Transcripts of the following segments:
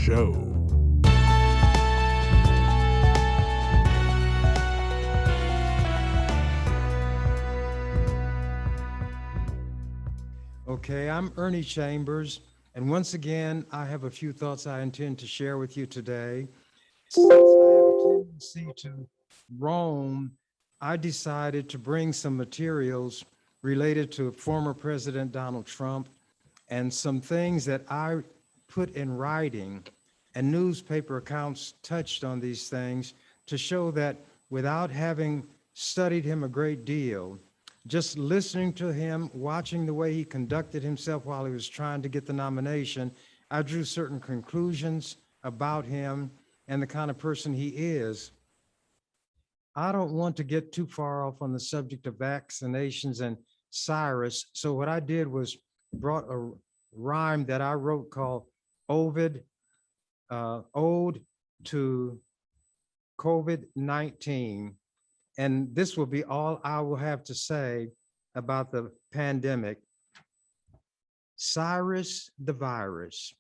show. Okay, I'm Ernie Chambers, and once again, I have a few thoughts I intend to share with you today. Since I have a tendency to roam, I decided to bring some materials related to former President Donald Trump and some things that I put in writing, and newspaper accounts touched on these things to show that without having studied him a great deal, just listening to him, watching the way he conducted himself while he was trying to get the nomination, I drew certain conclusions about him and the kind of person he is. I don't want to get too far off on the subject of vaccinations and Cyrus. So what I did was brought a rhyme that I wrote called Ode to COVID-19. And this will be all I will have to say about the pandemic. Cyrus the virus,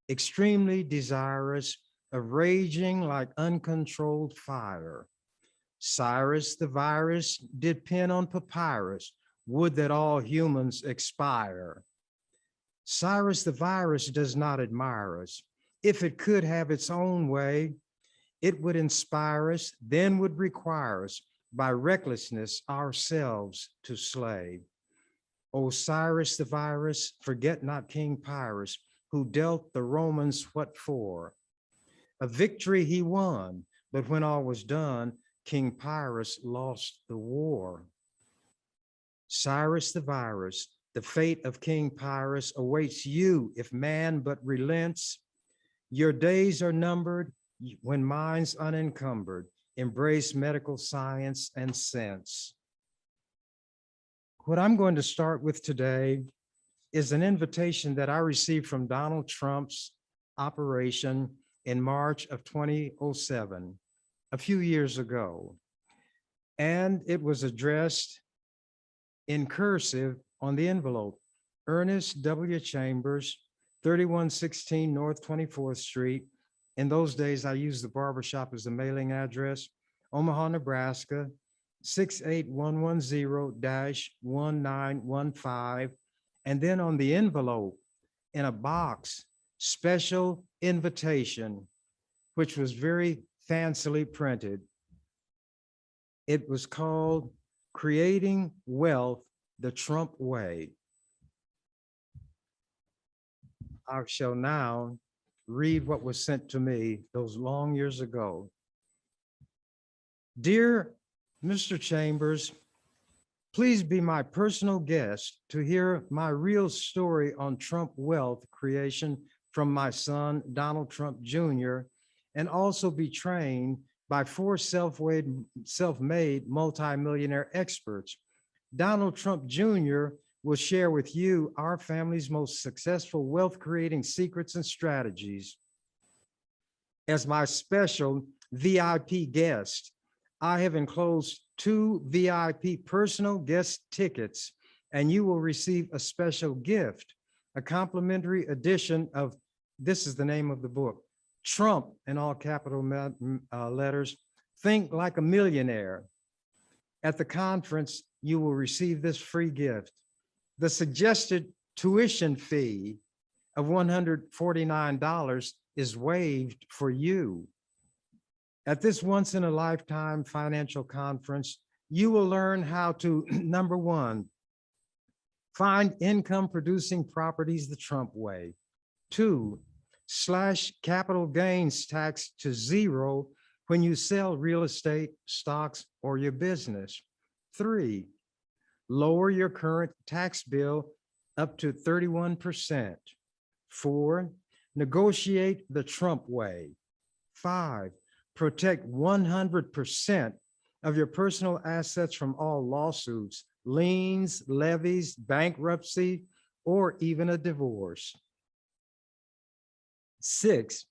extremely desirous of raging like uncontrolled fire. Cyrus the virus did pen on papyrus, would that all humans expire. Cyrus the virus does not admire us. If it could have its own way, it would inspire us, then would require us by recklessness ourselves to slay. O Cyrus the virus, forget not King Pyrrhus, who dealt the Romans what for? A victory he won, but when all was done, King Pyrrhus lost the war. Cyrus the virus, the fate of King Pyrrhus awaits you if man but relents. Your days are numbered when minds unencumbered embrace medical science and sense. What I'm going to start with today is an invitation that I received from Donald Trump's operation in March of 2007, a few years ago. And it was addressed in cursive on the envelope, Ernest W. Chambers, 3116 North 24th Street. In those days, I used the barbershop as the mailing address, Omaha, Nebraska, 68110-1915. And then on the envelope, in a box, special invitation, which was very fancily printed. It was called Creating Wealth the Trump Way. I shall now read what was sent to me those long years ago. Dear Mr. Chambers, please be my personal guest to hear my real story on Trump wealth creation from my son, Donald Trump Jr., and also be trained by 4 self-made multimillionaire experts. Donald Trump Jr. will share with you our family's most successful wealth-creating secrets and strategies. As my special VIP guest, I have enclosed 2 VIP personal guest tickets, and you will receive a special gift, a complimentary edition of, this is the name of the book, Trump, in all capital letters, Think Like a Millionaire. At the conference, you will receive this free gift. The suggested tuition fee of $149 is waived for you. At this once-in-a-lifetime financial conference, you will learn how to, number 1, find income-producing properties the Trump way. 2, slash capital gains tax to 0 when you sell real estate, stocks, or your business. 3, lower your current tax bill up to 31%. 4, negotiate the Trump way. 5, protect 100% of your personal assets from all lawsuits, liens, levies, bankruptcy, or even a divorce. 6,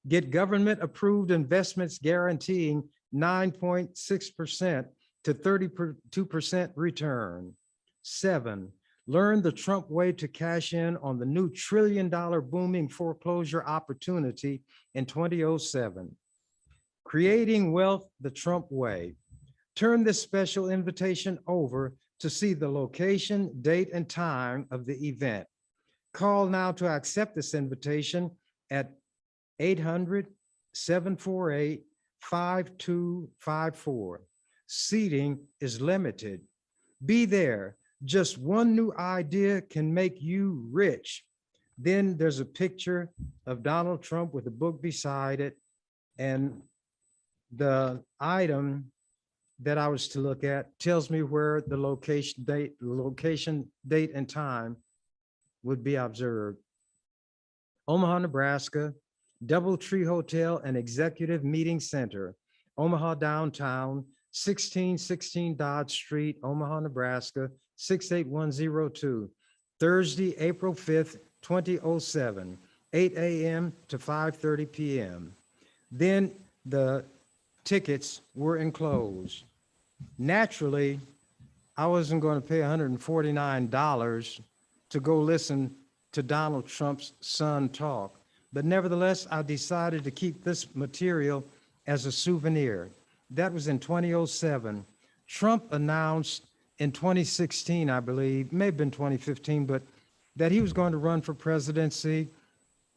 get government-approved investments guaranteeing 9.6% to 32% return. 7, Learn the Trump way to cash in on the new $1 trillion booming foreclosure opportunity in 2007. Creating wealth the Trump way. Turn this special invitation over to see the location, date, and time of the event. Call now to accept this invitation at 800-748-5254. Seating is limited. Be there. Just one new idea can make you rich. Then there's a picture of Donald Trump with a book beside it. And the item that I was to look at tells me where the location, date, and time would be observed. Omaha, Nebraska, Doubletree Hotel and Executive Meeting Center, Omaha downtown, 1616 Dodge Street, Omaha, Nebraska, 68102. Thursday, April 5th, 2007, 8 a.m. to 5:30 p.m. Then the tickets were enclosed. Naturally, I wasn't going to pay $149 to go listen to Donald Trump's son talk. But nevertheless, I decided to keep this material as a souvenir. That was in 2007. Trump announced in 2016, I believe, may have been 2015, but that he was going to run for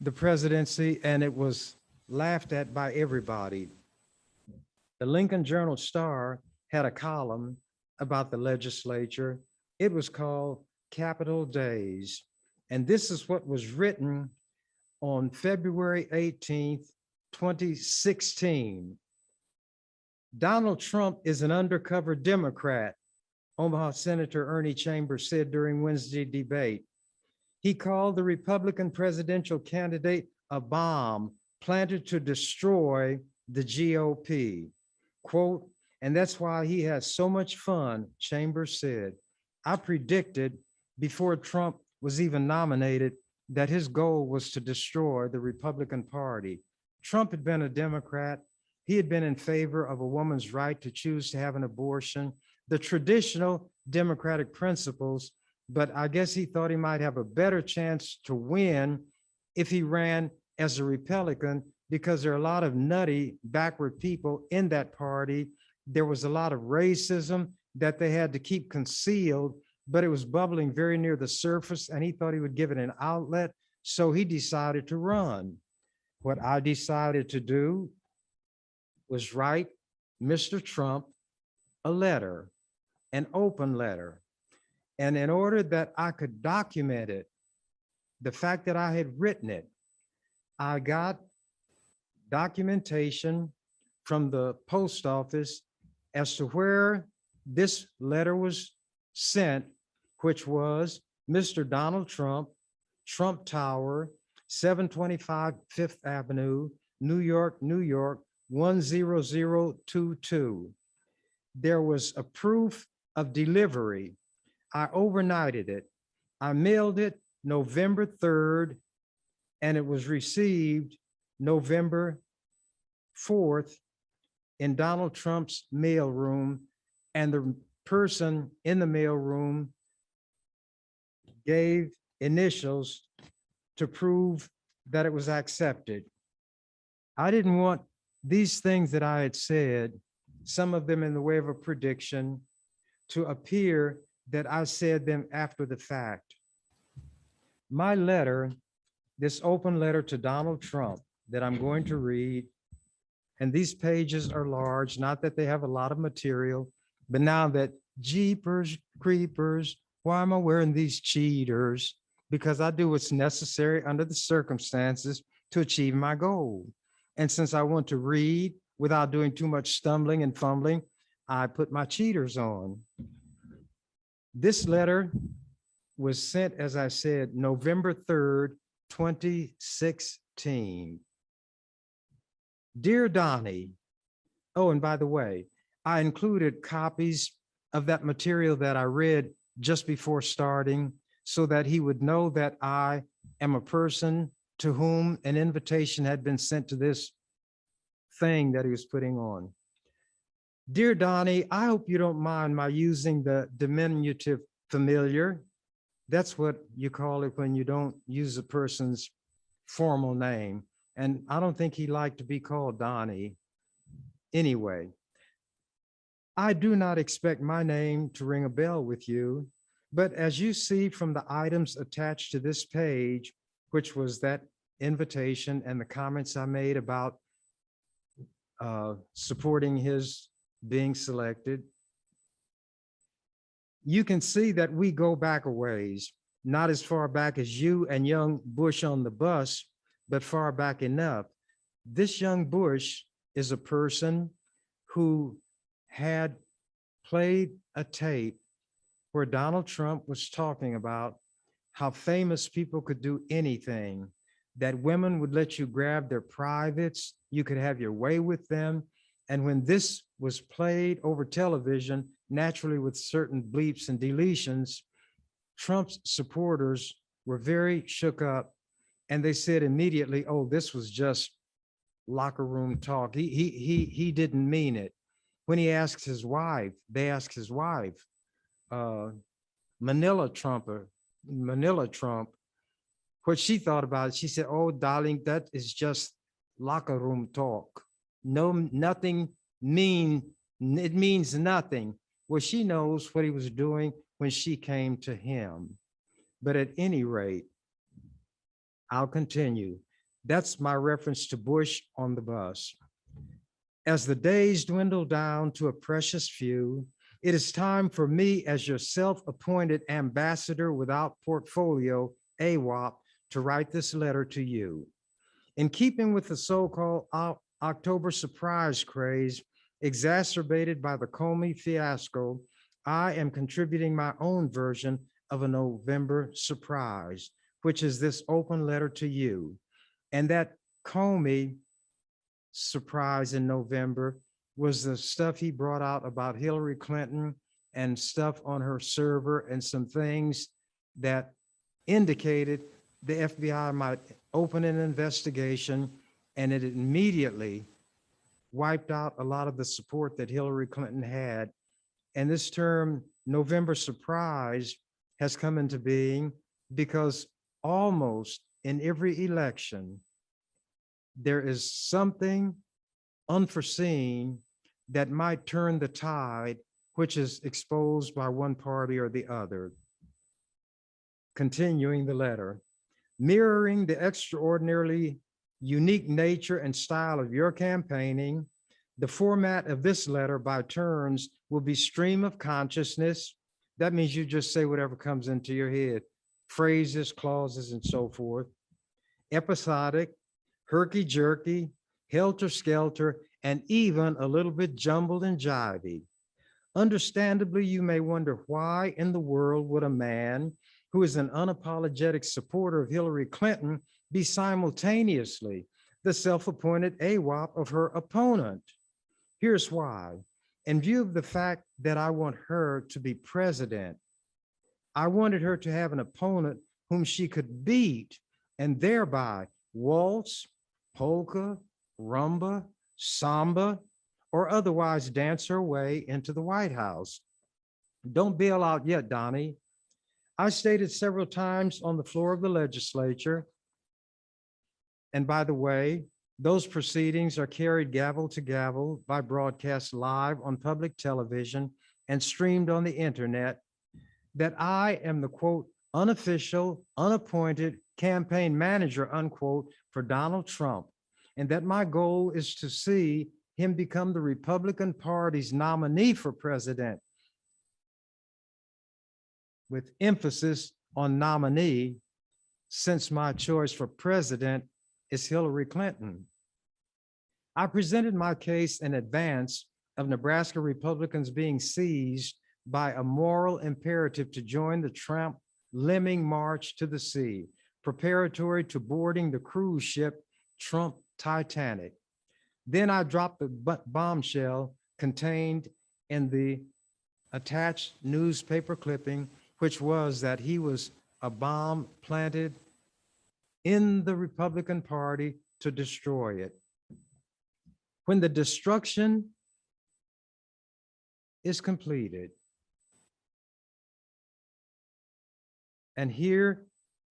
the presidency, and it was laughed at by everybody. The Lincoln Journal-Star had a column about the legislature. It was called Capitol Days. And this is what was written on February 18th, 2016. Donald Trump is an undercover Democrat, Omaha Senator Ernie Chambers said during Wednesday debate. He called the Republican presidential candidate a bomb planted to destroy the GOP. Quote, and that's why he has so much fun, Chambers said. I predicted before Trump was even nominated that his goal was to destroy the Republican Party. Trump had been a Democrat. He had been in favor of a woman's right to choose to have an abortion, the traditional Democratic principles, but I guess he thought he might have a better chance to win if he ran as a Republican, because there are a lot of nutty, backward people in that party. There was a lot of racism that they had to keep concealed, but it was bubbling very near the surface, and he thought he would give it an outlet, so he decided to run. What I decided to do was write Mr. Trump a letter, an open letter. And in order that I could document it, the fact that I had written it, I got documentation from the post office as to where this letter was sent, which was Mr. Donald Trump, Trump Tower, 725 Fifth Avenue, New York, New York, 10022. There was a proof of delivery. I overnighted it. I mailed it November 3rd, and it was received November 4th in Donald Trump's mailroom, and the person in the mailroom gave initials to prove that it was accepted. I didn't want these things that I had said, some of them in the way of a prediction, to appear that I said them after the fact. My letter, this open letter to Donald Trump that I'm going to read, and these pages are large, not that they have a lot of material, but now that jeepers, creepers, why am I wearing these cheaters? Because I do what's necessary under the circumstances to achieve my goal. And since I want to read without doing too much stumbling and fumbling, I put my cheaters on. This letter was sent, as I said, November 3rd, 2016. Dear Donnie, oh, and by the way, I included copies of that material that I read just before starting so that he would know that I am a person to whom an invitation had been sent to this thing that he was putting on. Dear Donnie, I hope you don't mind my using the diminutive familiar. That's what you call it when you don't use a person's formal name. And I don't think he liked to be called Donnie anyway. I do not expect my name to ring a bell with you, but as you see from the items attached to this page, which was that invitation and the comments I made about supporting his being selected, you can see that we go back a ways, not as far back as you and young Bush on the bus, but far back enough. This young Bush is a person who had played a tape where Donald Trump was talking about how famous people could do anything, that women would let you grab their privates, you could have your way with them. And when this was played over television, naturally with certain bleeps and deletions, Trump's supporters were very shook up and they said immediately, oh, this was just locker room talk. He didn't mean it. When he asked his wife, they asked his wife, uh, Manila Trumper, Manila Trump, what she thought about it. She said, oh, darling, that is just locker room talk. No, nothing it means nothing. Well, she knows what he was doing when she came to him. But at any rate, I'll continue. That's my reference to Bush on the bus. As the days dwindle down to a precious few, it is time for me as your self-appointed ambassador without portfolio, AWOP, to write this letter to you. In keeping with the so-called October surprise craze, exacerbated by the Comey fiasco, I am contributing my own version of a November surprise, which is this open letter to you. And that Comey surprise in November was the stuff he brought out about Hillary Clinton and stuff on her server and some things that indicated the FBI might open an investigation, and it immediately wiped out a lot of the support that Hillary Clinton had. And this term, November surprise, has come into being because almost in every election, there is something unforeseen that might turn the tide, which is exposed by one party or the other. Continuing the letter, mirroring the extraordinarily unique nature and style of your campaigning, the format of this letter by turns will be stream of consciousness. That means you just say whatever comes into your head, phrases, clauses, and so forth. Episodic, herky-jerky, helter-skelter, and even a little bit jumbled and jivey. Understandably, you may wonder why in the world would a man who is an unapologetic supporter of Hillary Clinton be simultaneously the self-appointed AWOP of her opponent? Here's why. In view of the fact that I want her to be president, I wanted her to have an opponent whom she could beat and thereby waltz, polka, rumba, samba, or otherwise dance her way into the White House. Don't bail out yet, Donnie. I stated several times on the floor of the legislature, and by the way, those proceedings are carried gavel to gavel by broadcast live on public television and streamed on the internet, that I am the quote, unofficial, unappointed campaign manager, unquote, for Donald Trump, and that my goal is to see him become the Republican Party's nominee for president, with emphasis on nominee, since my choice for president is Hillary Clinton. I presented my case in advance of Nebraska Republicans being seized by a moral imperative to join the Trump lemming march to the sea, preparatory to boarding the cruise ship Trump Titanic. Then I dropped the bombshell contained in the attached newspaper clipping, which was that he was a bomb planted in the Republican Party to destroy it. When the destruction is completed, And here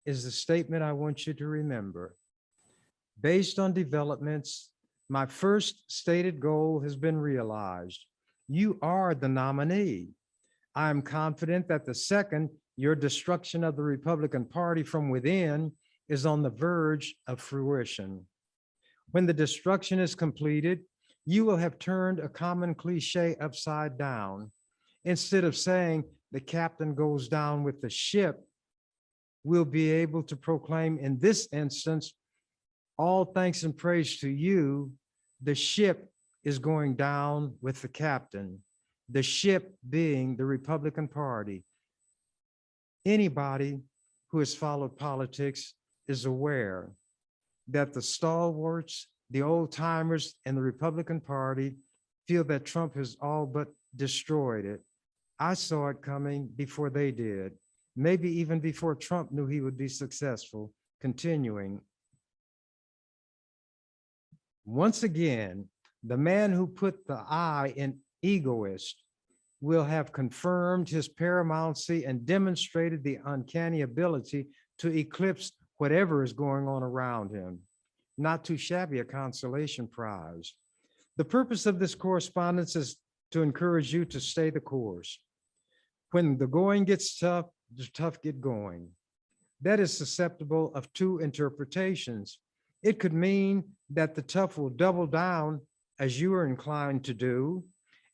is the statement I want you to remember. Based on developments, my first stated goal has been realized. You are the nominee. I am confident that the second, your destruction of the Republican Party from within, is on the verge of fruition. When the destruction is completed, you will have turned a common cliche upside down. Instead of saying the captain goes down with the ship, we'll be able to proclaim in this instance, all thanks and praise to you, the ship is going down with the captain, the ship being the Republican Party. Anybody who has followed politics is aware that the stalwarts, the old timers, and the Republican Party feel that Trump has all but destroyed it. I saw it coming before they did, maybe even before Trump knew he would be successful. Continuing. Once again, the man who put the I in egoist will have confirmed his paramountcy and demonstrated the uncanny ability to eclipse whatever is going on around him. Not too shabby a consolation prize. The purpose of this correspondence is to encourage you to stay the course. When the going gets tough, the tough get going. That is susceptible of two interpretations. It could mean that the tough will double down, as you are inclined to do,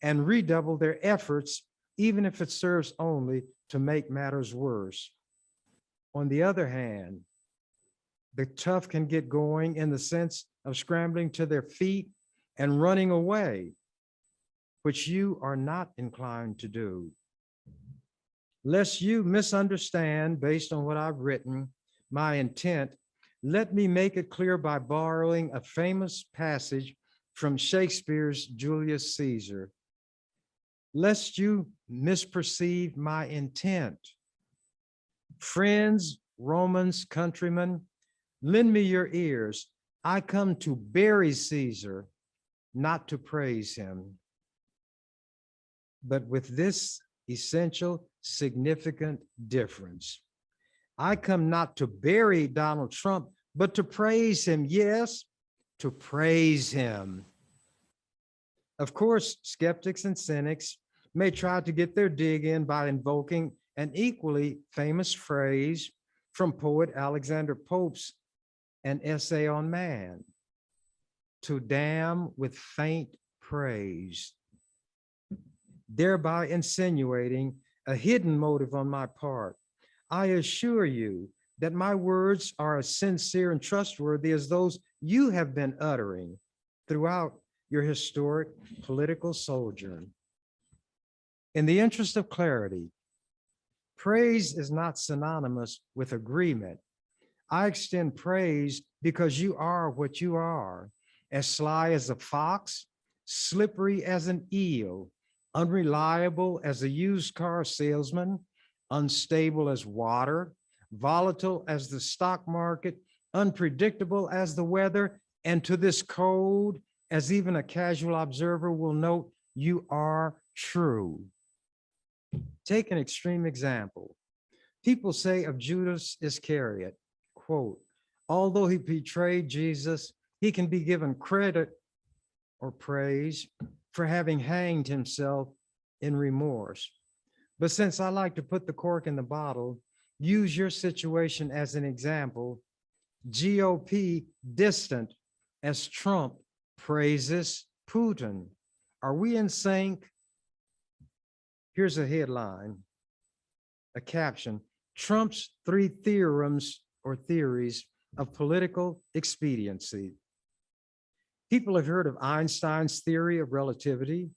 and redouble their efforts, even if it serves only to make matters worse. On the other hand, the tough can get going in the sense of scrambling to their feet and running away, which you are not inclined to do. Lest you misunderstand based on what I've written, my intent, let me make it clear by borrowing a famous passage from Shakespeare's Julius Caesar. Lest you misperceive my intent. Friends, Romans, countrymen, lend me your ears. I come to bury Caesar, not to praise him. But with this essential, significant difference. I come not to bury Donald Trump, but to praise him. Yes, to praise him. Of course, skeptics and cynics may try to get their dig in by invoking an equally famous phrase from poet Alexander Pope's An Essay on Man, to damn with faint praise, thereby insinuating a hidden motive on my part. I assure you that my words are as sincere and trustworthy as those you have been uttering throughout your historic political sojourn. In the interest of clarity, praise is not synonymous with agreement. I extend praise because you are what you are, as sly as a fox, slippery as an eel, unreliable as a used car salesman, unstable as water, volatile as the stock market, unpredictable as the weather, and to this code, as even a casual observer will note, you are true. Take an extreme example. People say of Judas Iscariot, quote, although he betrayed Jesus, he can be given credit or praise for having hanged himself in remorse. But since I like to put the cork in the bottle, use your situation as an example. GOP distant as Trump praises Putin. Are we in sync? Here's a headline, a caption, Trump's 3 theorems or theories of political expediency. People have heard of Einstein's theory of relativity,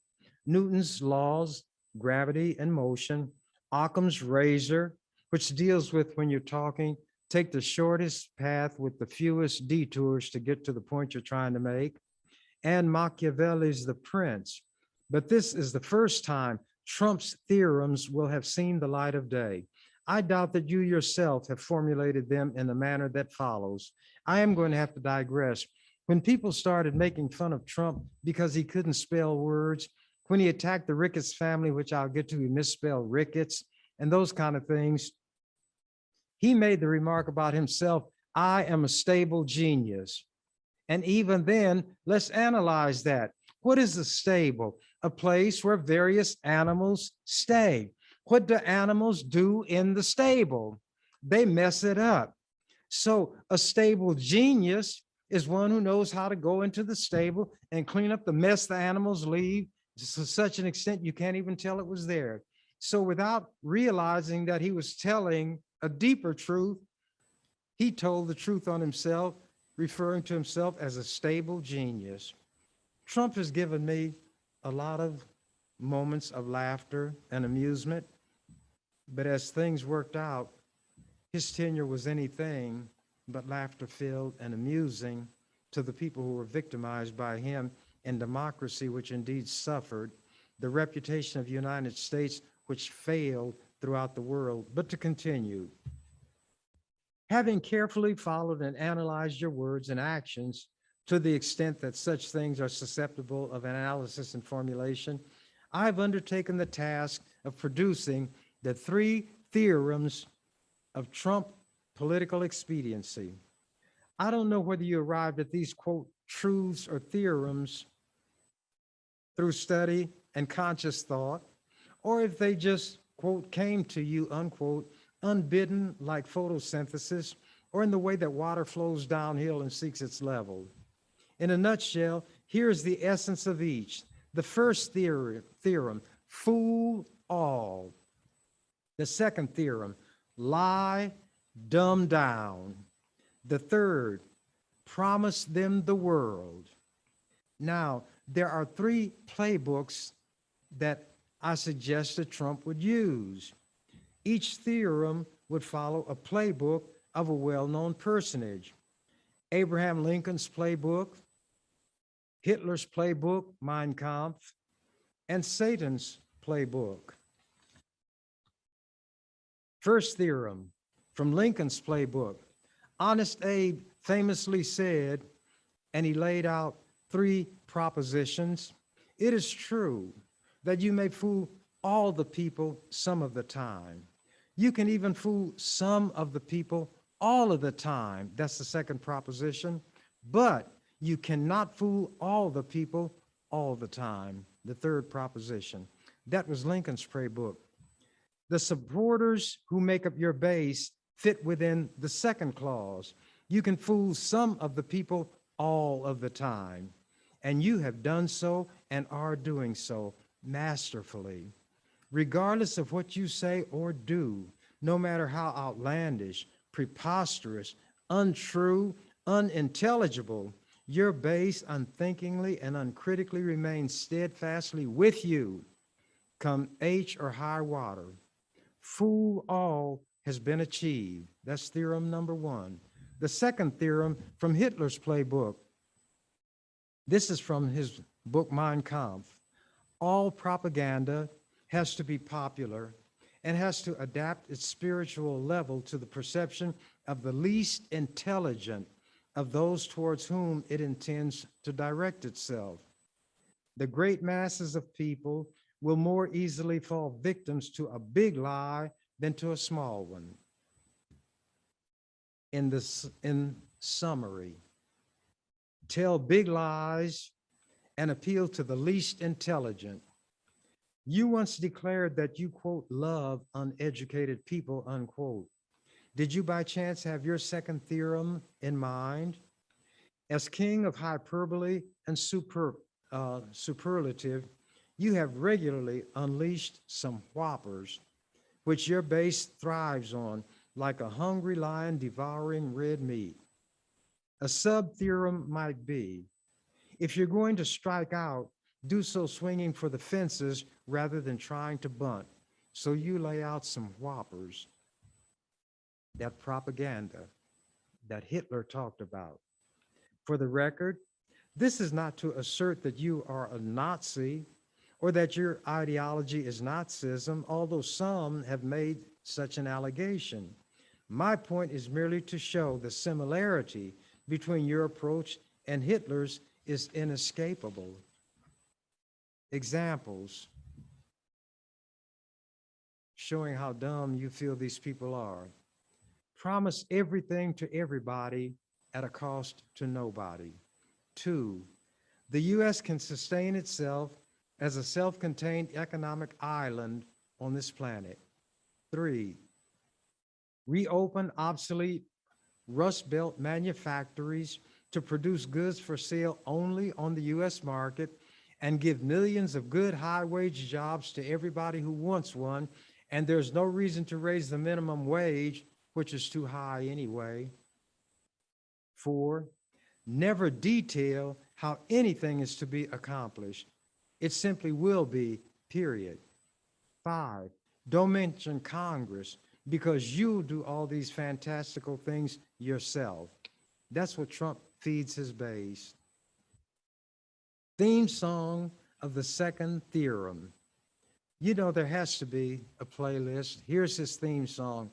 Newton's laws, gravity and motion, Occam's razor, which deals with when you're talking, take the shortest path with the fewest detours to get to the point you're trying to make, and Machiavelli's The Prince. But this is the first time Trump's theorems will have seen the light of day. I doubt that you yourself have formulated them in the manner that follows. I am going to have to digress. When people started making fun of Trump because he couldn't spell words, when he attacked the Ricketts family, which I'll get to, he misspelled Ricketts, and those kind of things, He made the remark about himself, I am a stable genius. And even then, let's analyze that. What is a stable? A place where various animals stay. What do animals do in the stable? They mess it up. So a stable genius is one who knows how to go into the stable and clean up the mess the animals leave to such an extent you can't even tell it was there. So without realizing that he was telling a deeper truth, he told the truth on himself, referring to himself as a stable genius. Trump has given me a lot of moments of laughter and amusement, but as things worked out, his tenure was anything but laughter-filled and amusing to the people who were victimized by him, and democracy, which indeed suffered, the reputation of the United States, which failed throughout the world. But to continue, having carefully followed and analyzed your words and actions to the extent that such things are susceptible of analysis and formulation, I've undertaken the task of producing the 3 theorems of Trump political expediency. I don't know whether you arrived at these, quote, truths or theorems through study and conscious thought, or if they just, quote, came to you, unquote, unbidden like photosynthesis, or in the way that water flows downhill and seeks its level. In a nutshell, here's the essence of each. The first theorem, fool all. The second theorem, lie, dumb down. The third, promise them the world. Now, there are 3 playbooks that I suggested Trump would use. Each theorem would follow a playbook of a well-known personage. Abraham Lincoln's playbook, Hitler's playbook, Mein Kampf, and Satan's playbook. First theorem from Lincoln's playbook. Honest Abe famously said, and he laid out 3 propositions. It is true that you may fool all the people some of the time. You can even fool some of the people all of the time. That's the second proposition. But you cannot fool all the people all the time. The third proposition. That was Lincoln's playbook. The supporters who make up your base fit within the second clause. You can fool some of the people all of the time. And you have done so and are doing so masterfully. Regardless of what you say or do, no matter how outlandish, preposterous, untrue, unintelligible, your base unthinkingly and uncritically remains steadfastly with you, come H or high water. Fool all has been achieved. That's theorem number 1. The second theorem from Hitler's playbook. This is from his book, Mein Kampf. All propaganda has to be popular and has to adapt its spiritual level to the perception of the least intelligent of those towards whom it intends to direct itself. The great masses of people will more easily fall victims to a big lie than to a small one. In summary, tell big lies and appeal to the least intelligent. You once declared that you, quote, love uneducated people, unquote. Did you by chance have your second theorem in mind? As king of hyperbole and superlative, you have regularly unleashed some whoppers, which your base thrives on like a hungry lion devouring red meat. A sub-theorem might be, if you're going to strike out, do so swinging for the fences rather than trying to bunt. So you lay out some whoppers, that propaganda that Hitler talked about. For the record, this is not to assert that you are a Nazi or that your ideology is Nazism, although some have made such an allegation. My point is merely to show the similarity between your approach and Hitler's is inescapable. Examples showing how dumb you feel these people are. promise everything to everybody at a cost to nobody. 2, the U.S. can sustain itself as a self-contained economic island on this planet. 3, reopen obsolete Rust Belt manufactories to produce goods for sale only on the U.S. market and give millions of good high-wage jobs to everybody who wants one, and there's no reason to raise the minimum wage, which is too high anyway. 4, never detail how anything is to be accomplished. It simply will be, period. 5, don't mention Congress because you'll do all these fantastical things yourself. That's what Trump feeds his base. Theme song of the second theorem. You know, there has to be a playlist. Here's his theme song.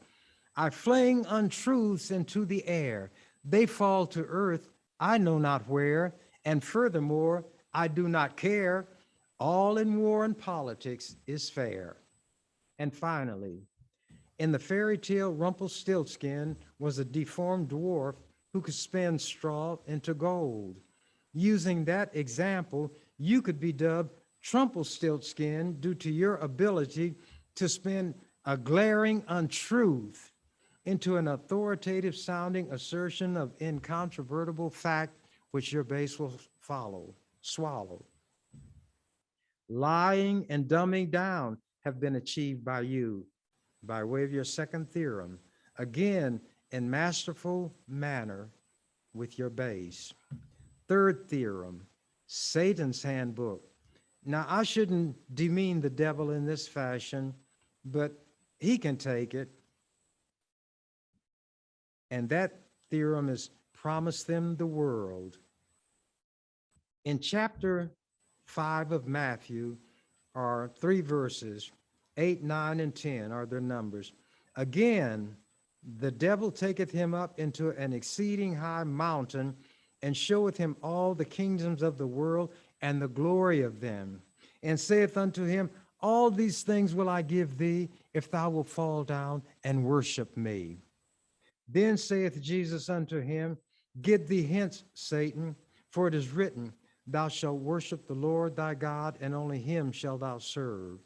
I fling untruths into the air. They fall to earth, I know not where. And furthermore, I do not care. All in war and politics is fair. And finally, in the fairy tale, Rumpelstiltskin was a deformed dwarf who could spin straw into gold. Using that example, you could be dubbed Trumpelstiltskin due to your ability to spin a glaring untruth into an authoritative sounding assertion of incontrovertible fact, which your base will swallow. Lying and dumbing down have been achieved by you by way of your second theorem, again, in masterful manner with your base. Third theorem, Satan's handbook. Now, I shouldn't demean the devil in this fashion, but he can take it. And that theorem is promise them the world. In chapter 5 of Matthew are 3 verses, 8, 9, and 10 are their numbers. Again, the devil taketh him up into an exceeding high mountain and showeth him all the kingdoms of the world and the glory of them, and saith unto him, all these things will I give thee if thou wilt fall down and worship me. Then saith Jesus unto him, get thee hence, Satan, for it is written, thou shalt worship the Lord thy God, and only him shalt thou serve.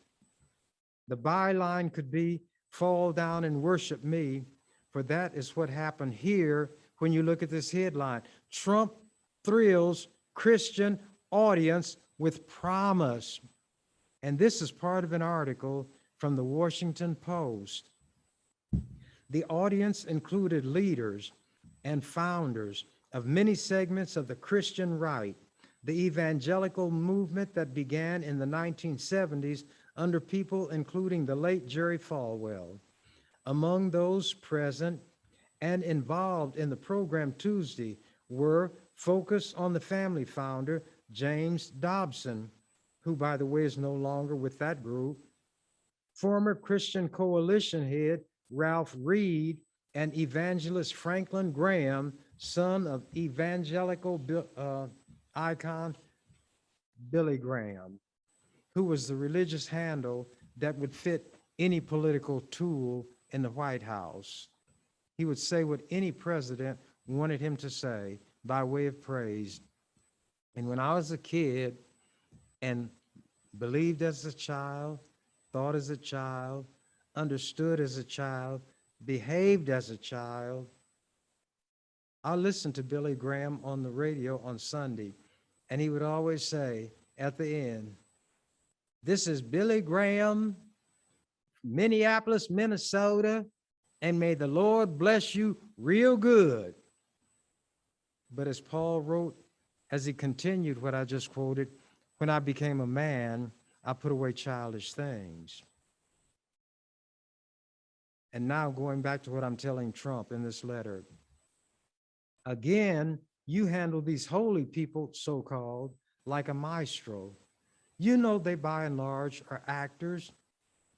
The byline could be, fall down and worship me, for that is what happened here when you look at this headline. Trump thrills Christian audience with promise. And this is part of an article from the Washington Post. The audience included leaders and founders of many segments of the Christian right, the evangelical movement that began in the 1970s under people including the late Jerry Falwell. Among those present and involved in the program Tuesday were Focus on the Family founder, James Dobson, who, by the way, is no longer with that group, former Christian Coalition head, Ralph Reed, and evangelist Franklin Graham, son of evangelical icon Billy Graham, who was the religious handle that would fit any political tool in the White House. He would say what any president wanted him to say by way of praise. And when I was a kid and believed as a child, thought as a child, understood as a child, behaved as a child, I listened to Billy Graham on the radio on Sunday, and he would always say at the end, this is Billy Graham, Minneapolis, Minnesota, and may the Lord bless you real good. But as Paul wrote, as he continued what I just quoted, when I became a man, I put away childish things. And now going back to what I'm telling Trump in this letter, again, you handle these holy people, so-called, like a maestro. You know they by and large are actors.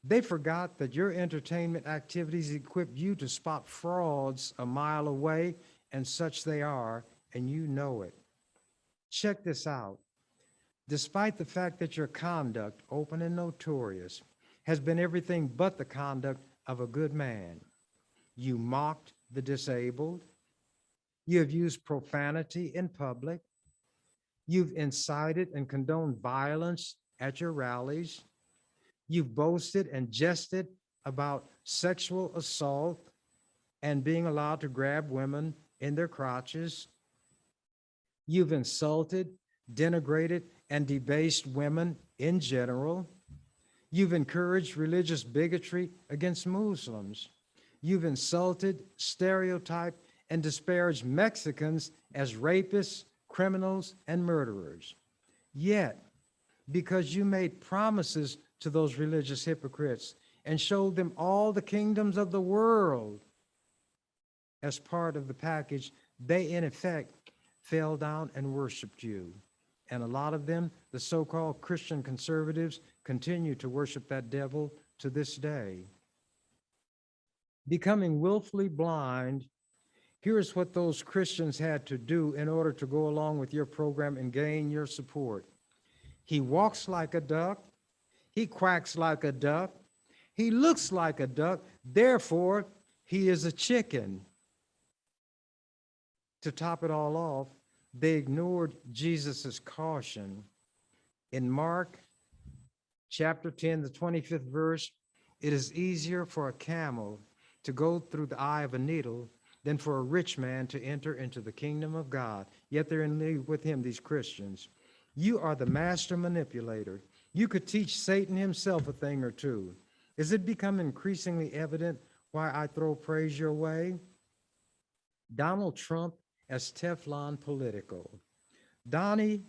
They forgot that your entertainment activities equip you to spot frauds a mile away, and such they are, and you know it. Check this out. Despite the fact that your conduct, open and notorious, has been everything but the conduct of a good man, you mocked, the disabled. You have used profanity in public. You've incited and condoned violence at your rallies. You've boasted and jested about sexual assault and being allowed to grab women in their crotches. You've insulted, denigrated, and debased women in general. You've encouraged religious bigotry against Muslims. You've insulted, stereotyped, and disparaged Mexicans as rapists, criminals, and murderers. Yet, because you made promises to those religious hypocrites and showed them all the kingdoms of the world as part of the package, they in effect fell down and worshiped you. And a lot of them, the so-called Christian conservatives, continue to worship that devil to this day. Becoming willfully blind, here's what those Christians had to do in order to go along with your program and gain your support. He walks like a duck. He quacks like a duck. He looks like a duck. Therefore, he is a chicken. To top it all off, they ignored Jesus's caution. In Mark chapter 10, the 25th verse, it is easier for a camel to go through the eye of a needle than for a rich man to enter into the kingdom of God. Yet they're in league with him, these Christians. You are the master manipulator. You could teach Satan himself a thing or two. Is it become increasingly evident why I throw praise your way? Donald Trump as Teflon political. Donnie,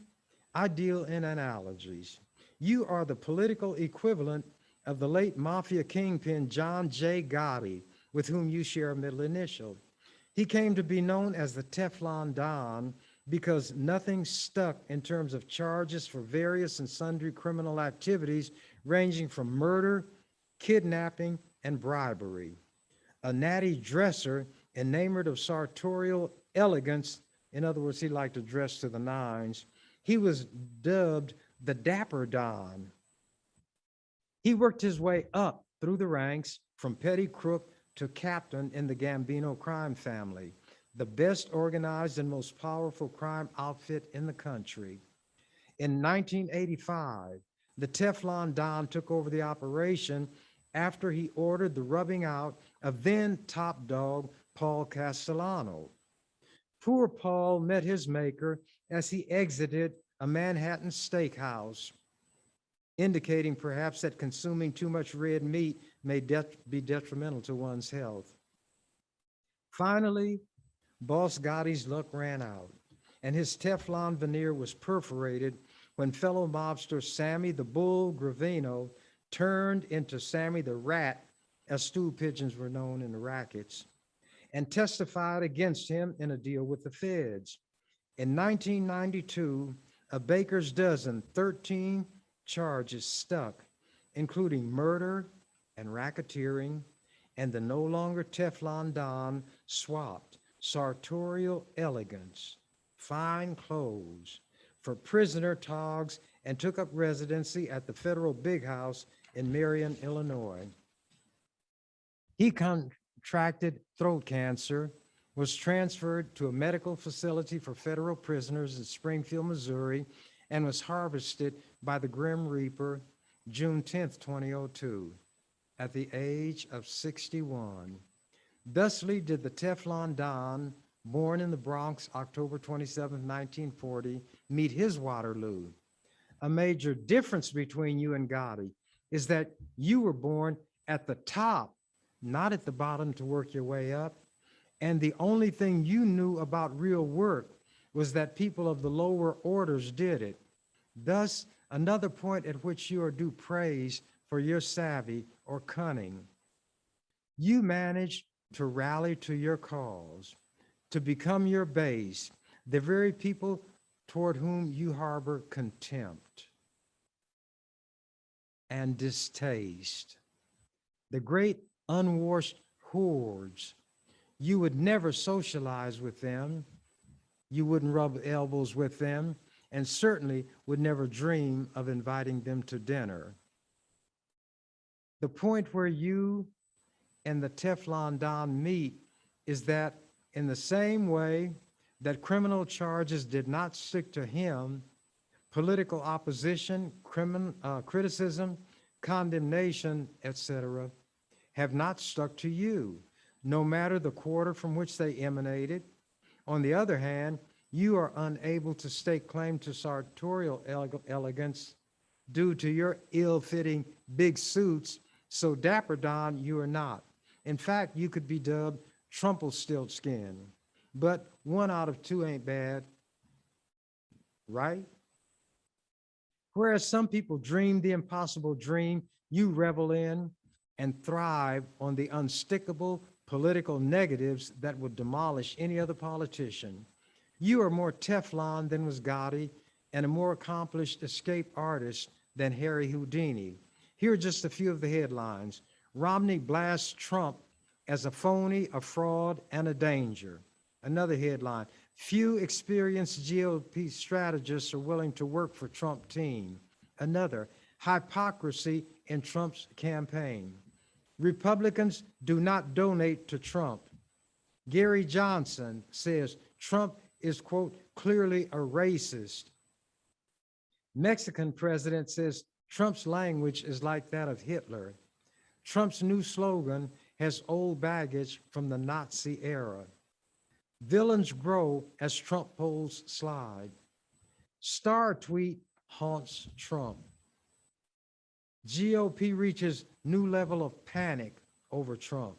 I deal in analogies. You are the political equivalent of the late mafia kingpin John J. Gotti, with whom you share a middle initial. He came to be known as the Teflon Don because nothing stuck in terms of charges for various and sundry criminal activities ranging from murder, kidnapping, and bribery. A natty dresser enamored of sartorial elegance, in other words, he liked to dress to the nines, he was dubbed the Dapper Don. He worked his way up through the ranks from petty crook to captain in the Gambino crime family, the best organized and most powerful crime outfit in the country. In 1985, the Teflon Don took over the operation after he ordered the rubbing out of then top dog Paul Castellano. Poor Paul met his maker as he exited a Manhattan steakhouse, indicating perhaps that consuming too much red meat may be detrimental to one's health. Finally, Boss Gotti's luck ran out, and his Teflon veneer was perforated when fellow mobster Sammy the Bull Gravino turned into Sammy the Rat, as stool pigeons were known in the rackets, and testified against him in a deal with the feds. In 1992, a baker's dozen, 13 charges stuck, including murder and racketeering, and the no longer Teflon Don swapped sartorial elegance, fine clothes, for prisoner togs and took up residency at the federal big house in Marion, Illinois. He contracted throat cancer, was transferred to a medical facility for federal prisoners in Springfield, Missouri, and was harvested by the Grim Reaper June 10th, 2002, at the age of 61. Thusly did the Teflon Don, born in the Bronx, October 27, 1940, meet his Waterloo. A major difference between you and Gotti is that you were born at the top, not at the bottom to work your way up. And the only thing you knew about real work was that people of the lower orders did it. Thus, another point at which you are due praise for your savvy or cunning. You managed to rally to your cause, to become your base, the very people toward whom you harbor contempt and distaste. The great unwashed hordes. You would never socialize with them. You wouldn't rub elbows with them, and certainly would never dream of inviting them to dinner. The point where you and the Teflon Don meet is that in the same way that criminal charges did not stick to him, political opposition, criticism, condemnation, etc., have not stuck to you, no matter the quarter from which they emanated. On the other hand, you are unable to stake claim to sartorial elegance due to your ill-fitting big suits, so Dapper Don you are not. In fact, you could be dubbed Trumpelstiltskin, but 1 out of 2 ain't bad, right? Whereas some people dream the impossible dream, you revel in and thrive on the unstickable political negatives that would demolish any other politician. You are more Teflon than was Gotti and a more accomplished escape artist than Harry Houdini. Here are just a few of the headlines. Romney blasts Trump as a phony, a fraud, and a danger. Another headline, few experienced GOP strategists are willing to work for Trump team. Another, hypocrisy in Trump's campaign. Republicans do not donate to Trump. Gary Johnson says Trump is, quote, clearly a racist. Mexican president says Trump's language is like that of Hitler. Trump's new slogan has old baggage from the Nazi era. Villains grow as Trump polls slide. Star tweet haunts Trump. GOP reaches new level of panic over Trump.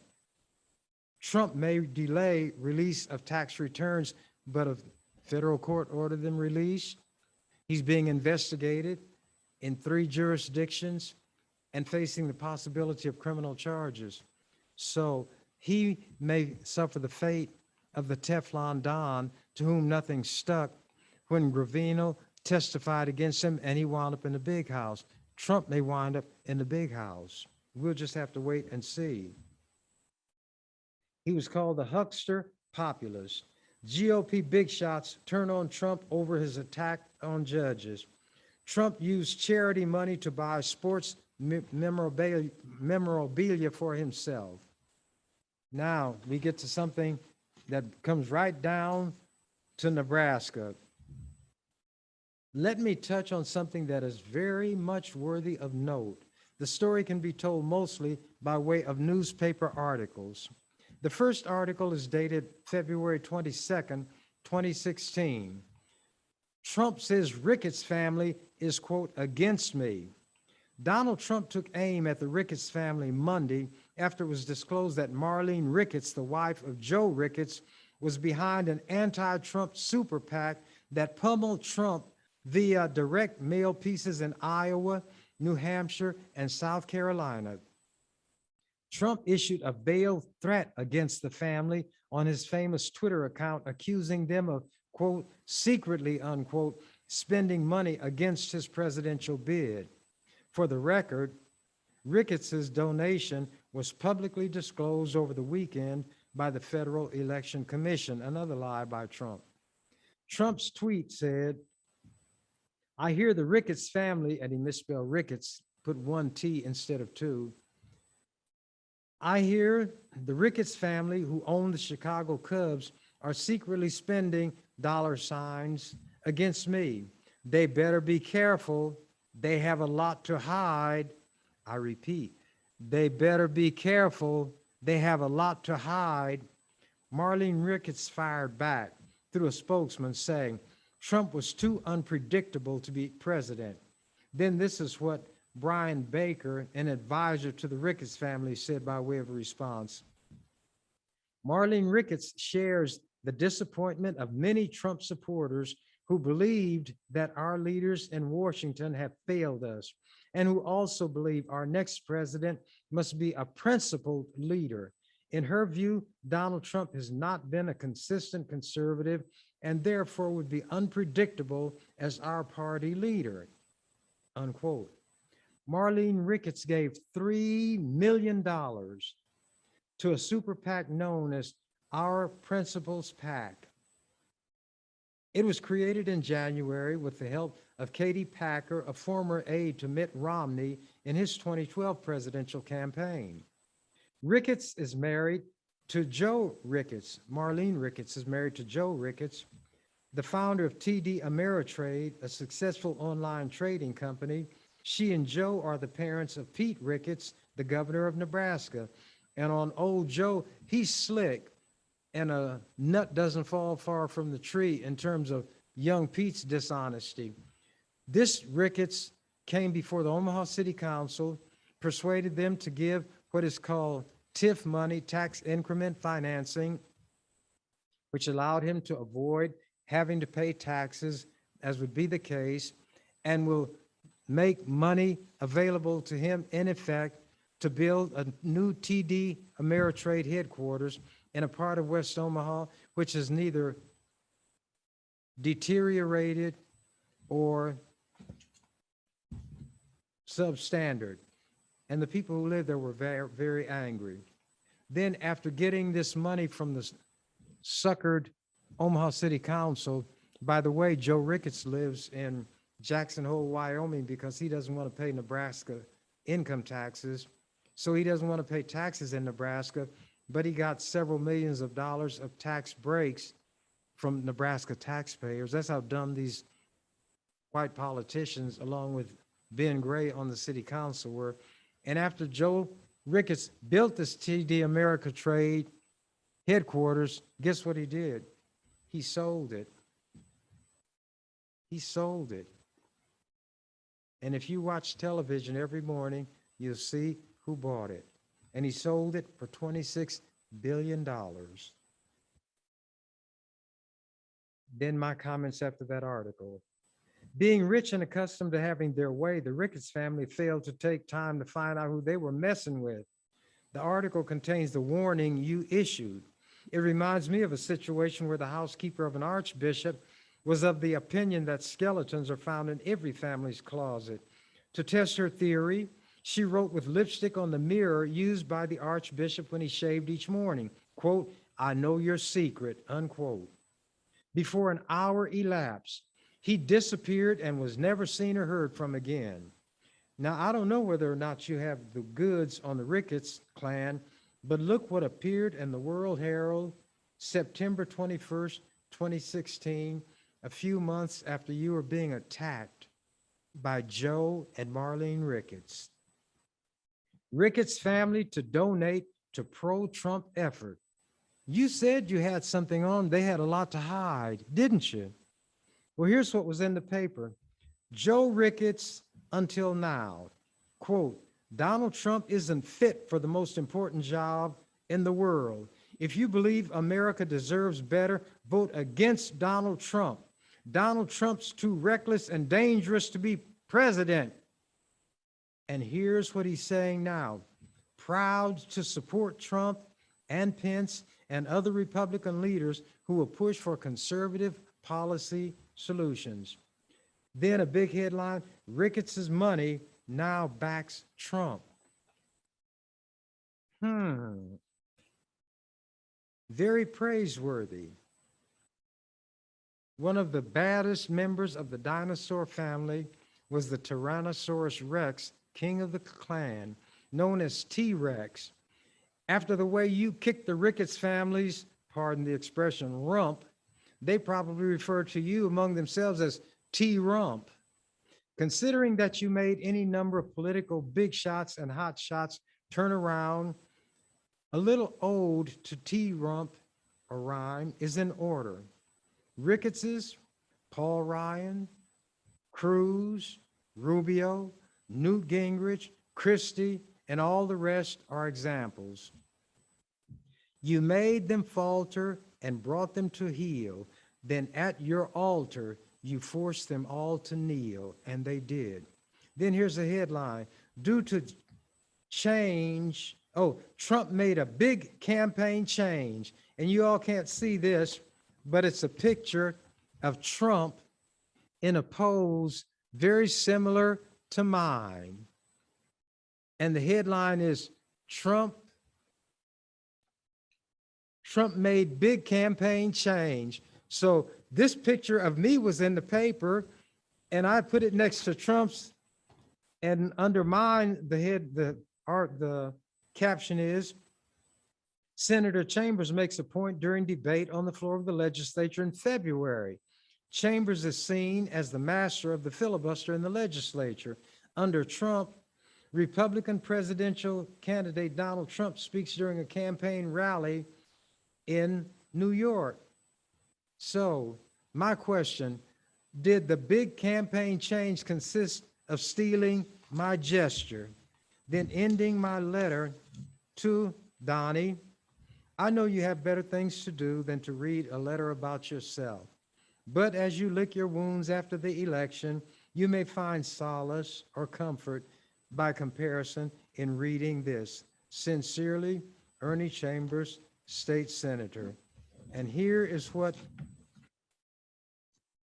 Trump may delay release of tax returns, but a federal court ordered them released. He's being investigated in 3 jurisdictions and facing the possibility of criminal charges. So he may suffer the fate of the Teflon Don to whom nothing stuck when Gravino testified against him and he wound up in the big house. Trump may wind up in the big house. We'll just have to wait and see. He was called the huckster populist. GOP big shots turn on Trump over his attack on judges. Trump used charity money to buy sports memorabilia for himself. Now we get to something that comes right down to Nebraska. Let me touch on something that is very much worthy of note. The story can be told mostly by way of newspaper articles. The first article is dated February 22nd, 2016. Trump says Ricketts family is, quote, against me. Donald Trump took aim at the Ricketts family Monday after it was disclosed that Marlene Ricketts, the wife of Joe Ricketts, was behind an anti-Trump super PAC that pummeled Trump via direct mail pieces in Iowa, New Hampshire, and South Carolina. Trump issued a veiled threat against the family on his famous Twitter account, accusing them of, quote, secretly, unquote, spending money against his presidential bid. For the record, Ricketts's donation was publicly disclosed over the weekend by the Federal Election Commission, another lie by Trump. Trump's tweet said, I hear the Ricketts family, and he misspelled Ricketts, put 1 T instead of 2. I hear the Ricketts family, who own the Chicago Cubs, are secretly spending $signs against me. They better be careful. They have a lot to hide. I repeat, they better be careful. They have a lot to hide. Marlene Ricketts fired back through a spokesman saying, Trump was too unpredictable to be president. Then this is what Brian Baker, an advisor to the Ricketts family, said by way of a response. Marlene Ricketts shares the disappointment of many Trump supporters who believed that our leaders in Washington have failed us, and who also believe our next president must be a principled leader. In her view, Donald Trump has not been a consistent conservative and therefore would be unpredictable as our party leader, unquote. Marlene Ricketts gave $3 million to a super PAC known as Our Principles PAC. It was created in January with the help of Katie Packer, a former aide to Mitt Romney in his 2012 presidential campaign. Ricketts is married To Joe Ricketts, Marlene Ricketts is married to Joe Ricketts, the founder of TD Ameritrade, a successful online trading company. She and Joe are the parents of Pete Ricketts, the governor of Nebraska. And on old Joe, he's slick, and a nut doesn't fall far from the tree in terms of young Pete's dishonesty. This Ricketts came before the Omaha City Council, persuaded them to give what is called TIF money, tax increment financing, which allowed him to avoid having to pay taxes, as would be the case, and will make money available to him in effect to build a new TD Ameritrade headquarters in a part of West Omaha, which is neither deteriorated or substandard. And the people who lived there were very, very angry. Then after getting this money from the suckered Omaha City Council, by the way, Joe Ricketts lives in Jackson Hole, Wyoming, because he doesn't want to pay Nebraska income taxes. So he doesn't want to pay taxes in Nebraska, but he got several millions of dollars of tax breaks from Nebraska taxpayers. That's how dumb these white politicians, along with Ben Gray on the city council, were. And after Joe Ricketts built this TD Ameritrade headquarters, guess what he did? He sold it. He sold it. And if you watch television every morning, you'll see who bought it. And he sold it for $26 billion. Then my comments after that article. Being rich and accustomed to having their way, the Ricketts family failed to take time to find out who they were messing with. The article contains the warning you issued. It reminds me of a situation where the housekeeper of an archbishop was of the opinion that skeletons are found in every family's closet. To test her theory, she wrote with lipstick on the mirror used by the archbishop when he shaved each morning, quote, "I know your secret," unquote. Before an hour elapsed, he disappeared and was never seen or heard from again. Now, I don't know whether or not you have the goods on the Ricketts clan, but look what appeared in the World Herald, September 21st, 2016, a few months after you were being attacked by Joe and Marlene Ricketts. Ricketts family to donate to pro-Trump effort. You said you had something on. They had a lot to hide, didn't you? Well, here's what was in the paper. Joe Ricketts until now, quote, "Donald Trump isn't fit for the most important job in the world. If you believe America deserves better, vote against Donald Trump. Donald Trump's too reckless and dangerous to be president." And here's what he's saying now. Proud to support Trump and Pence and other Republican leaders who will push for conservative policy solutions. Then a big headline, Ricketts' money now backs Trump. Very praiseworthy. One of the baddest members of the dinosaur family was the Tyrannosaurus Rex, king of the clan, known as T-Rex. After the way you kicked the Ricketts families, pardon the expression, rump, they probably refer to you among themselves as T-Rump. Considering that you made any number of political big shots and hot shots turn around, a little ode to T-Rump, a rhyme, is in order. Ricketts's, Paul Ryan, Cruz, Rubio, Newt Gingrich, Christie, and all the rest are examples. You made them falter and brought them to heel. Then at your altar, you forced them all to kneel, and they did. Then here's a headline. Due to change, Trump made a big campaign change. And you all can't see this, but it's a picture of Trump in a pose very similar to mine. And the headline is Trump made big campaign change. So this picture of me was in the paper, and I put it next to Trump's, and under mine, the caption is, Senator Chambers makes a point during debate on the floor of the legislature in February. Chambers is seen as the master of the filibuster in the legislature. Under Trump, Republican presidential candidate Donald Trump speaks during a campaign rally in New York. So, my question, did the big campaign change consist of stealing my gesture, then ending my letter to Donnie? I know you have better things to do than to read a letter about yourself. But as you lick your wounds after the election, you may find solace or comfort by comparison in reading this. Sincerely, Ernie Chambers, State Senator. And here is what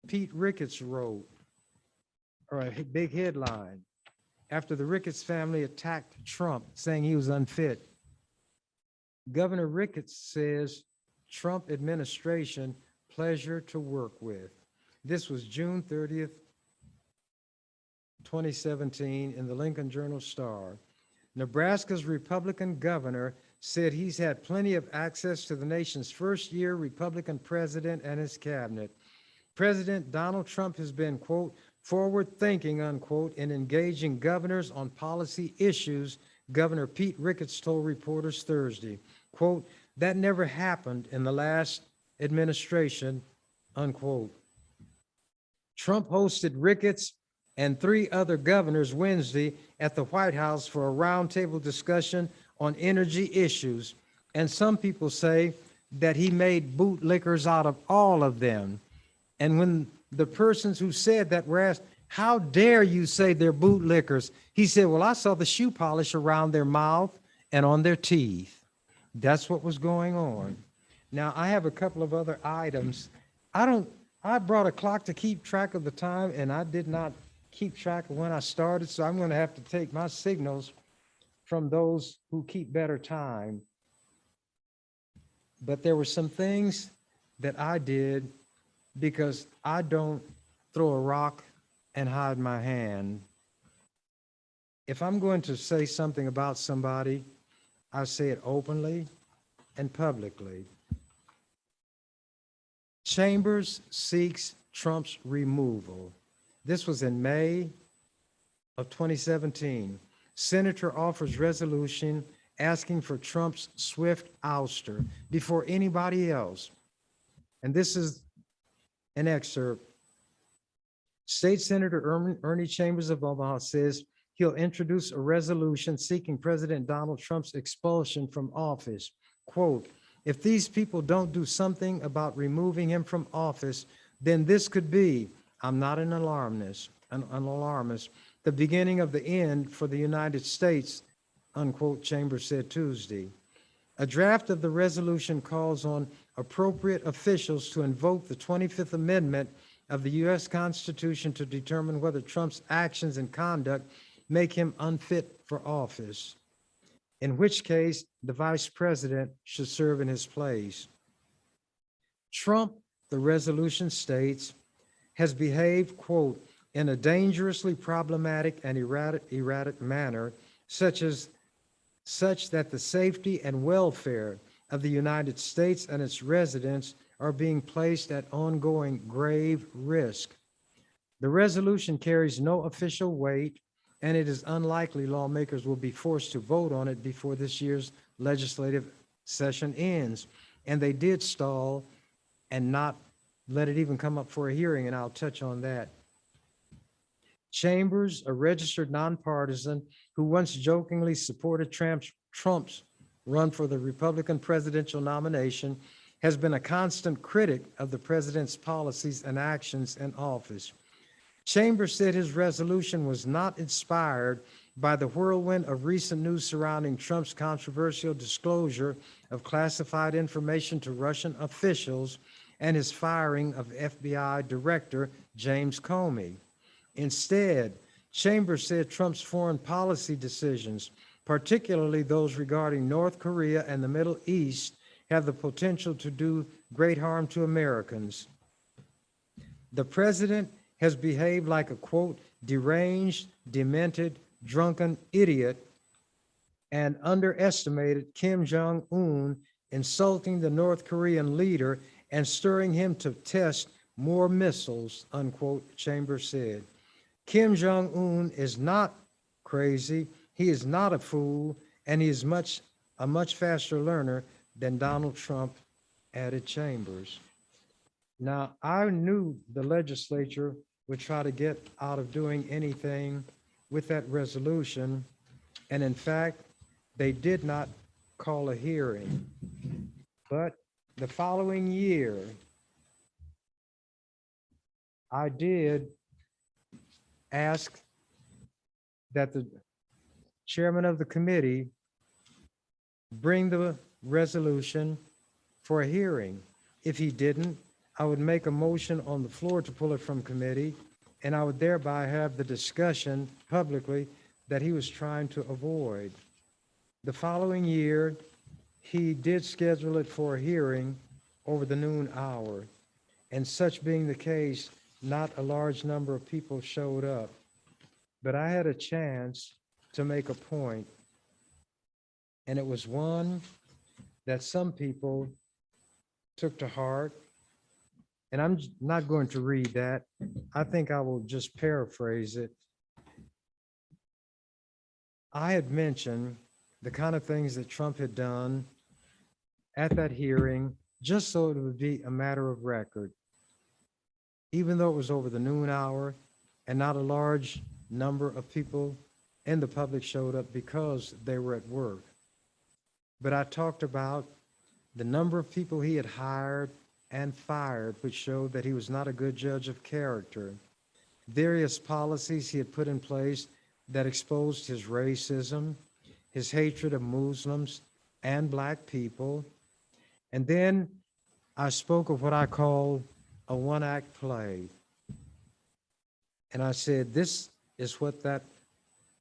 Pete Ricketts wrote, or a big headline, after the Ricketts family attacked Trump, saying he was unfit. Governor Ricketts says, Trump administration, pleasure to work with. This was June 30th, 2017 in the Lincoln Journal-Star. Nebraska's Republican governor said he's had plenty of access to the nation's first-year Republican president and his cabinet. President Donald Trump has been, quote, forward-thinking, unquote, in engaging governors on policy issues, Governor Pete Ricketts told reporters Thursday. Quote, that never happened in the last administration, unquote. Trump hosted Ricketts and 3 other governors Wednesday at the White House for a roundtable discussion on energy issues. And some people say that he made bootlickers out of all of them. And when the persons who said that were asked, how dare you say they're bootlickers? He said, well, I saw the shoe polish around their mouth and on their teeth. That's what was going on. Now, I have a couple of other items. I brought a clock to keep track of the time, and I did not keep track of when I started, so I'm going to have to take my signals from those who keep better time. But there were some things that I did because I don't throw a rock and hide my hand. If I'm going to say something about somebody, I say it openly and publicly. Chambers seeks Trump's removal. This was in May of 2017. Senator offers resolution asking for Trump's swift ouster before anybody else. And this is an excerpt. State Senator Ernie Chambers of Omaha says he'll introduce a resolution seeking President Donald Trump's expulsion from office. Quote, if these people don't do something about removing him from office, then this could be, I'm not an alarmist, the beginning of the end for the United States, unquote, Chambers said Tuesday. A draft of the resolution calls on appropriate officials to invoke the 25th Amendment of the U.S. Constitution to determine whether Trump's actions and conduct make him unfit for office, in which case the vice president should serve in his place. Trump, the resolution states, has behaved, quote, in a dangerously problematic and erratic manner, such that the safety and welfare of the United States and its residents are being placed at ongoing grave risk. The resolution carries no official weight, and it is unlikely lawmakers will be forced to vote on it before this year's legislative session ends. And they did stall and not let it even come up for a hearing, and I'll touch on that. Chambers, a registered nonpartisan who once jokingly supported Trump's run for the Republican presidential nomination, has been a constant critic of the president's policies and actions in office. Chambers said his resolution was not inspired by the whirlwind of recent news surrounding Trump's controversial disclosure of classified information to Russian officials and his firing of FBI Director James Comey. Instead, Chambers said Trump's foreign policy decisions, particularly those regarding North Korea and the Middle East, have the potential to do great harm to Americans. The president has behaved like a, quote, deranged, demented, drunken idiot and underestimated Kim Jong-un insulting the North Korean leader and stirring him to test more missiles, unquote, Chambers said. Kim Jong-un is not crazy, he is not a fool, and he is a much faster learner than Donald Trump, added Chambers. Now, I knew the legislature would try to get out of doing anything with that resolution, and in fact, they did not call a hearing. But the following year, I did ask that the chairman of the committee bring the resolution for a hearing. If he didn't, I would make a motion on the floor to pull it from committee, and I would thereby have the discussion publicly that he was trying to avoid. The following year, he did schedule it for a hearing over the noon hour, and such being the case, not a large number of people showed up. But I had a chance to make a point, and it was one that some people took to heart. And I'm not going to read that. I think I will just paraphrase it. I had mentioned the kind of things that Trump had done at that hearing, just so it would be a matter of record. Even though it was over the noon hour and not a large number of people in the public showed up because they were at work. But I talked about the number of people he had hired and fired, which showed that he was not a good judge of character. Various policies he had put in place that exposed his racism, his hatred of Muslims and Black people. And then I spoke of what I call a one-act play. And I said, this is what that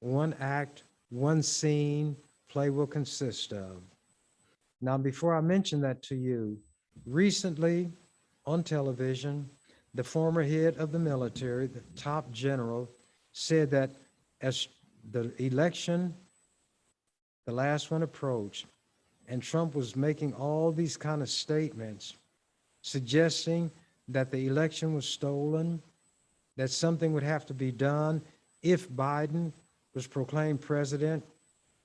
one act, one scene play will consist of. Now, before I mention that to you, recently on television, the former head of the military, the top general, said that as the election, the last one approached, and Trump was making all these kind of statements, suggesting that the election was stolen, that something would have to be done if Biden was proclaimed president,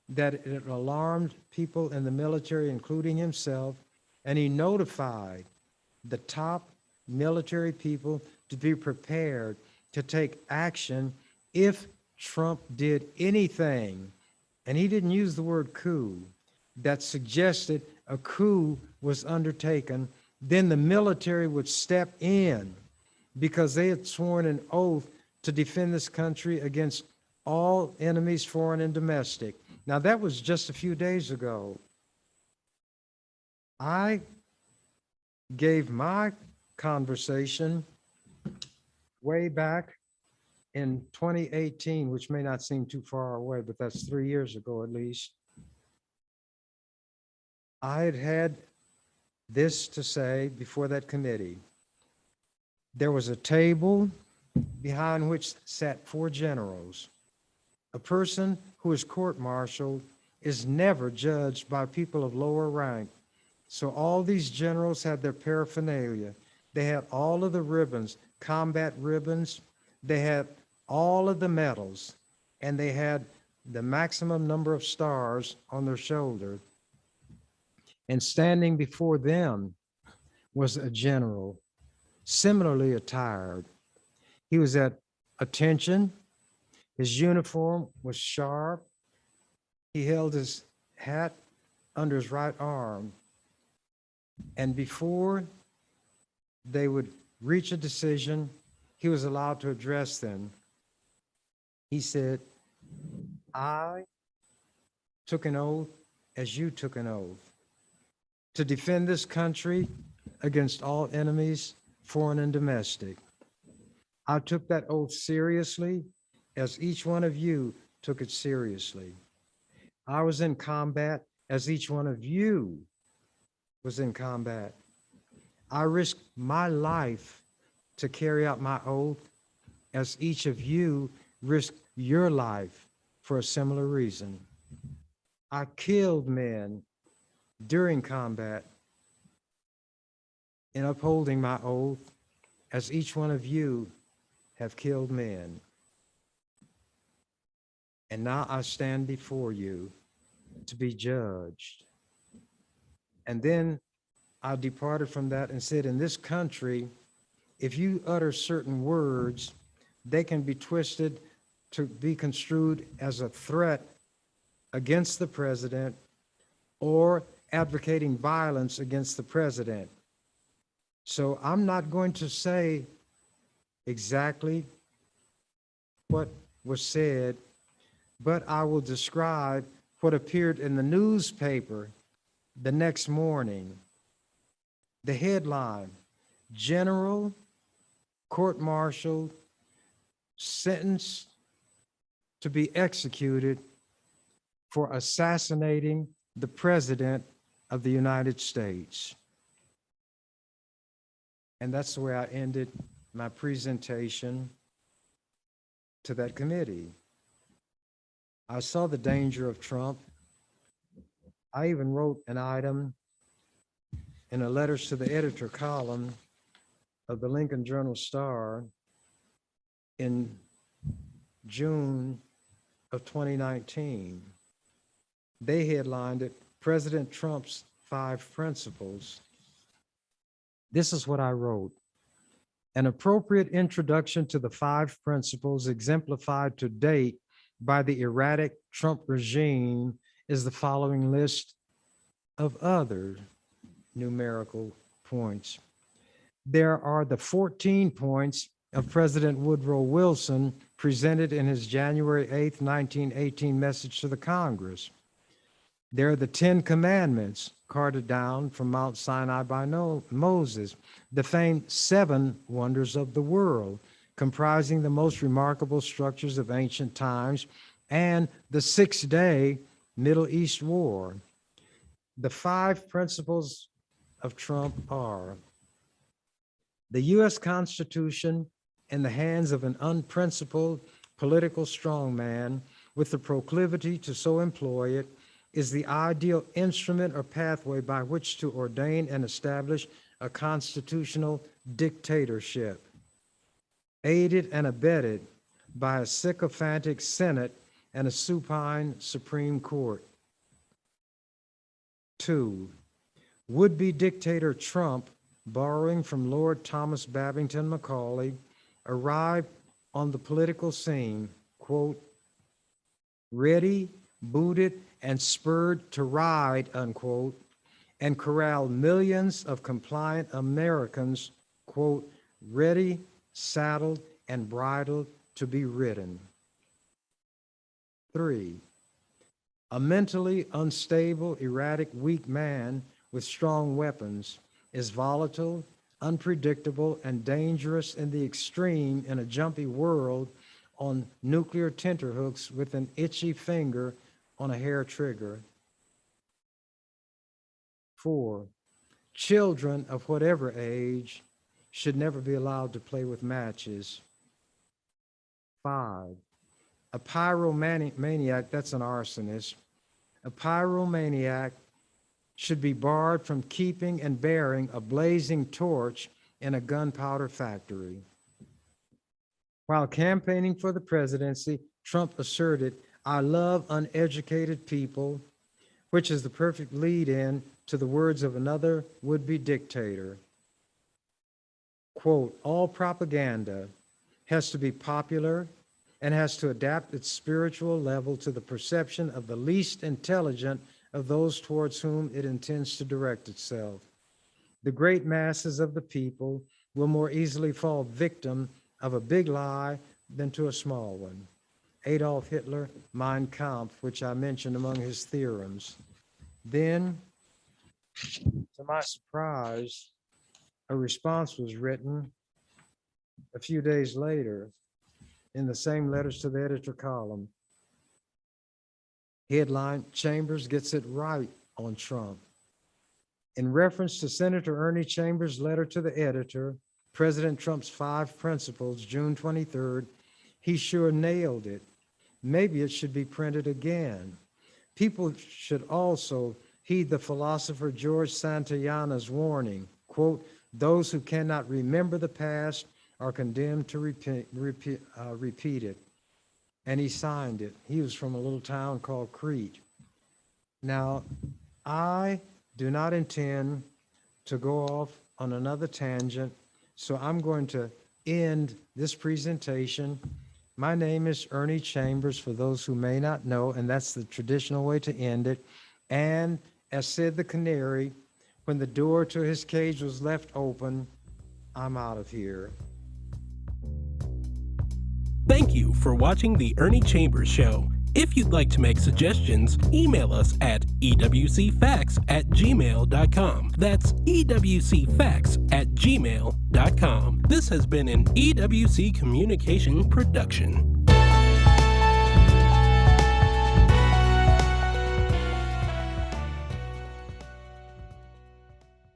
that it alarmed people in the military, including himself, and he notified the top military people to be prepared to take action if Trump did anything, and he didn't use the word coup, that suggested a coup was undertaken, then the military would step in because they had sworn an oath to defend this country against all enemies, foreign and domestic. Now, that was just a few days ago. I gave my conversation way back in 2018, which may not seem too far away, but that's 3 years ago at least. I had had this to say before that committee. There was a table behind which sat 4 generals. A person who is court-martialed is never judged by people of lower rank. So all these generals had their paraphernalia. They had all of the ribbons, combat ribbons. They had all of the medals, and they had the maximum number of stars on their shoulder. And standing before them was a general, similarly attired. He was at attention. His uniform was sharp. He held his hat under his right arm. And before they would reach a decision, he was allowed to address them. He said, I took an oath as you took an oath to defend this country against all enemies, foreign and domestic. I took that oath seriously as each one of you took it seriously. I was in combat as each one of you was in combat. I risked my life to carry out my oath as each of you risked your life for a similar reason. I killed men during combat, in upholding my oath, as each one of you have killed men. And now I stand before you to be judged. And then I departed from that and said, in this country, if you utter certain words, they can be twisted to be construed as a threat against the president or advocating violence against the president. So I'm not going to say exactly what was said, but I will describe what appeared in the newspaper the next morning. The headline, General court-martialed, sentenced to be executed for assassinating the President of the United States. And that's the way I ended my presentation to that committee. I saw the danger of Trump. I even wrote an item in a letters to the editor column of the Lincoln Journal-Star in June of 2019. They headlined it, President Trump's 5 Principles. This is what I wrote. An appropriate introduction to the 5 principles exemplified to date by the erratic Trump regime is the following list of other numerical points. There are the 14 points of President Woodrow Wilson presented in his January 8th, 1918 message to the Congress. There are the 10 commandments carted down from Mount Sinai by Moses, the famed 7 wonders of the world, comprising the most remarkable structures of ancient times, and the 6-day Middle East War. The 5 principles of Trump are: the U.S. Constitution in the hands of an unprincipled political strongman with the proclivity to so employ it is the ideal instrument or pathway by which to ordain and establish a constitutional dictatorship, aided and abetted by a sycophantic Senate and a supine Supreme Court. 2, would-be dictator Trump, borrowing from Lord Thomas Babington Macaulay, arrived on the political scene, quote, ready, booted, and spurred to ride, unquote, and corralled millions of compliant Americans, quote, ready, saddled, and bridled to be ridden. 3, a mentally unstable, erratic, weak man with strong weapons is volatile, unpredictable, and dangerous in the extreme in a jumpy world on nuclear tenterhooks with an itchy finger on a hair trigger. 4, children of whatever age should never be allowed to play with matches. 5, a pyromaniac, that's an arsonist, a pyromaniac should be barred from keeping and bearing a blazing torch in a gunpowder factory. While campaigning for the presidency, Trump asserted, I love uneducated people, which is the perfect lead-in to the words of another would-be dictator. Quote, all propaganda has to be popular and has to adapt its spiritual level to the perception of the least intelligent of those towards whom it intends to direct itself. The great masses of the people will more easily fall victim of a big lie than to a small one. Adolf Hitler, Mein Kampf, which I mentioned among his theorems. Then, to my surprise, a response was written a few days later in the same letters to the editor column. Headline, Chambers gets it right on Trump. In reference to Senator Ernie Chambers' letter to the editor, President Trump's 5 principles, June 23rd, he sure nailed it. Maybe it should be printed again. People should also heed the philosopher George Santayana's warning, quote, "Those who cannot remember the past are condemned to repeat it." And he signed it. He was from a little town called Crete. Now, I do not intend to go off on another tangent, so I'm going to end this presentation. My name is Ernie Chambers, for those who may not know, and that's the traditional way to end it. And as said the canary, when the door to his cage was left open, I'm out of here. Thank you for watching The Ernie Chambers Show. If you'd like to make suggestions, email us at ewcfacts@gmail.com. That's ewcfacts@gmail.com. This has been an EWC Communication production.